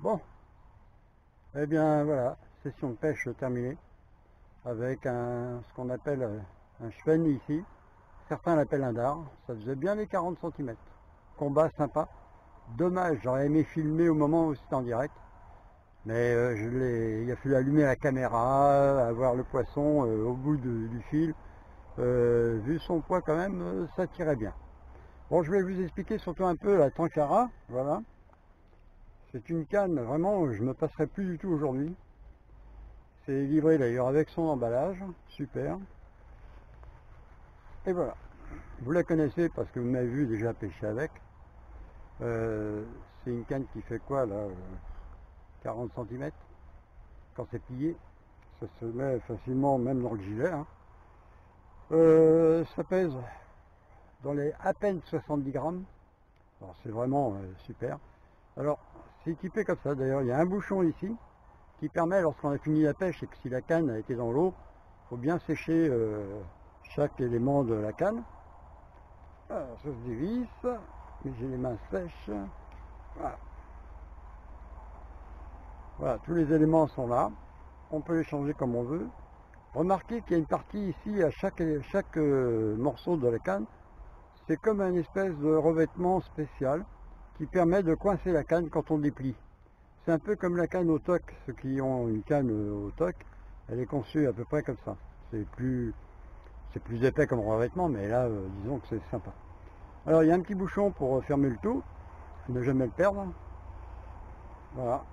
Bon, eh bien voilà, session de pêche terminée avec ce qu'on appelle un chven ici. Certains l'appellent un dard, ça faisait bien les 40 cm. Combat sympa. Dommage, j'aurais aimé filmer au moment où c'était en direct. Mais il a fallu allumer la caméra, avoir le poisson au bout du fil. Vu son poids quand même, ça tirait bien. Bon, je vais vous expliquer surtout un peu la Tenkara, voilà. C'est une canne, vraiment, je ne me passerai plus du tout aujourd'hui. C'est livré d'ailleurs avec son emballage, super. Et voilà, vous la connaissez parce que vous m'avez vu déjà pêcher avec. C'est une canne qui fait quoi là, 40 cm. quand c'est plié. Ça se met facilement même dans le gilet, hein. Ça pèse dans les à peine 70 grammes. Alors c'est vraiment super. Alors c'est équipé comme ça. D'ailleurs il y a un bouchon ici qui permet, lorsqu'on a fini la pêche et que si la canne a été dans l'eau, il faut bien sécher chaque élément de la canne. Alors ça se dévisse, mais j'ai les mains sèches. Voilà. Voilà, tous les éléments sont là. On peut les changer comme on veut. Remarquez qu'il y a une partie ici à chaque morceau de la canne. C'est comme un espèce de revêtement spécial qui permet de coincer la canne quand on déplie. C'est un peu comme la canne au toc. Ceux qui ont une canne au toc, elle est conçue à peu près comme ça. C'est plus épais comme revêtement, mais là, disons que c'est sympa. Alors, il y a un petit bouchon pour fermer le tout, ne jamais le perdre. Voilà.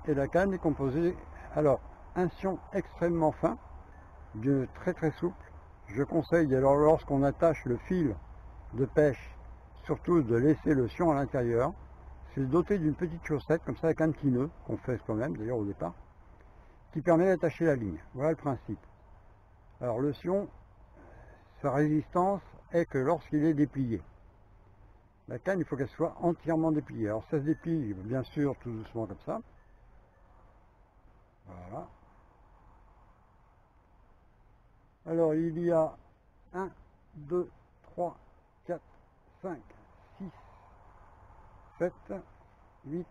Et la canne est composée, alors, un sion extrêmement fin, très très souple. Je conseille, alors lorsqu'on attache le fil de pêche, surtout de laisser le sion à l'intérieur. C'est doté d'une petite chaussette, comme ça avec un petit nœud, qu'on fait quand-même d'ailleurs au départ, qui permet d'attacher la ligne. Voilà le principe. Alors le sion, sa résistance est que lorsqu'il est déplié. La canne, il faut qu'elle soit entièrement dépliée. Alors ça se déplie bien sûr tout doucement comme ça. Voilà. Alors il y a 1, 2, 3, 4, 5, 6, 7, 8,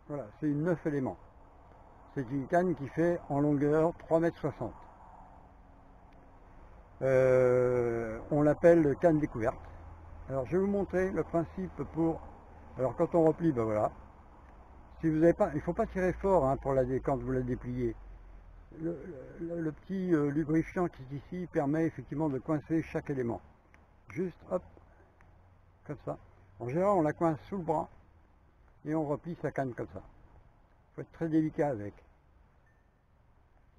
voilà, c'est 9 éléments. C'est une canne qui fait en longueur 3,60 m. On l'appelle canne découverte. Alors je vais vous montrer le principe pour... Alors quand on replie, ben voilà. Si vous avez pas, il ne faut pas tirer fort hein, quand vous la dépliez. Le petit lubrifiant qui est ici permet effectivement de coincer chaque élément. Juste hop, comme ça. En général on la coince sous le bras et on replie sa canne comme ça. Il faut être très délicat avec.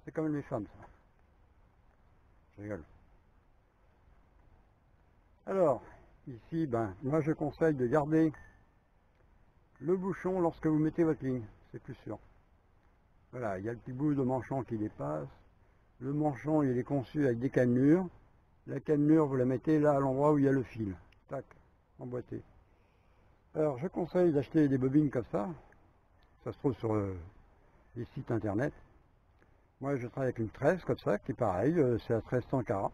C'est comme les femmes ça. Je rigole. Alors, ici, ben, moi je conseille de garder le bouchon lorsque vous mettez votre ligne, c'est plus sûr. Voilà, il y a le petit bout de manchon qui dépasse. Le manchon, il est conçu avec des cannelures. La cannelure, vous la mettez là à l'endroit où il y a le fil. Tac, emboîté. Alors, je conseille d'acheter des bobines comme ça. Ça se trouve sur les sites internet. Moi, je travaille avec une tresse comme ça, qui est pareil, c'est la tresse 100 carats,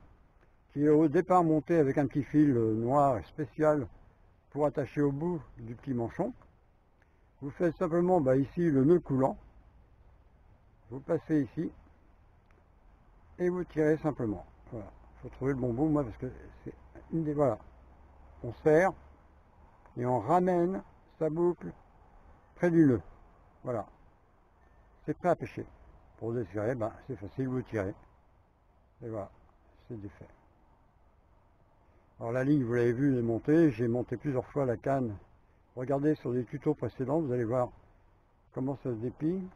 qui est au départ montée avec un petit fil noir spécial pour attacher au bout du petit manchon. Vous faites simplement ici le nœud coulant. Vous passez ici et vous tirez simplement. Voilà. Il faut trouver le bon bout, moi, parce que c'est une des... Voilà. On serre et on ramène sa boucle près du nœud. Voilà. C'est prêt à pêcher. Pour desserrer, c'est facile, vous tirez. Et voilà, c'est défait. Alors la ligne, vous l'avez vu, elle est montée. J'ai monté plusieurs fois la canne. Regardez sur des tutos précédents, vous allez voir comment ça se déplie.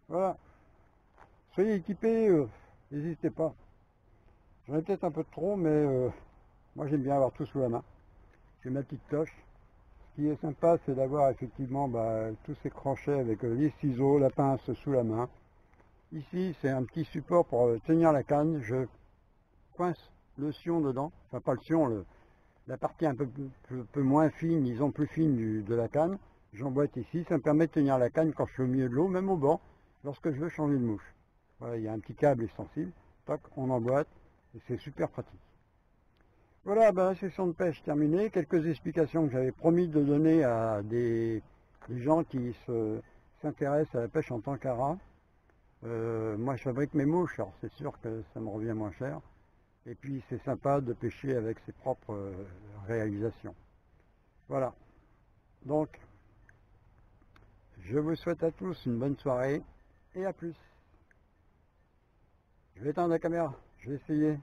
Voilà. Soyez équipés, n'hésitez pas. J'en ai peut-être un peu de trop, mais moi j'aime bien avoir tout sous la main. J'ai ma petite cloche. Ce qui est sympa, c'est d'avoir effectivement tous ces crochets avec les ciseaux, la pince sous la main. Ici, c'est un petit support pour tenir la canne. Je coince le sion dedans. Enfin, pas le sion, la partie un peu moins fine, disons plus fine de la canne. J'emboîte ici. Ça me permet de tenir la canne quand je suis au milieu de l'eau, même au bord, lorsque je veux changer de mouche. Voilà, il y a un petit câble extensible. Toc, on emboîte. Et c'est super pratique. Voilà, la session de pêche terminée. Quelques explications que j'avais promis de donner à des gens qui s'intéressent à la pêche en tant qu'ara. Moi, je fabrique mes mouches, alors c'est sûr que ça me revient moins cher. Et puis, c'est sympa de pêcher avec ses propres réalisations. Voilà. Donc, je vous souhaite à tous une bonne soirée et à plus. Je vais éteindre la caméra, je vais essayer.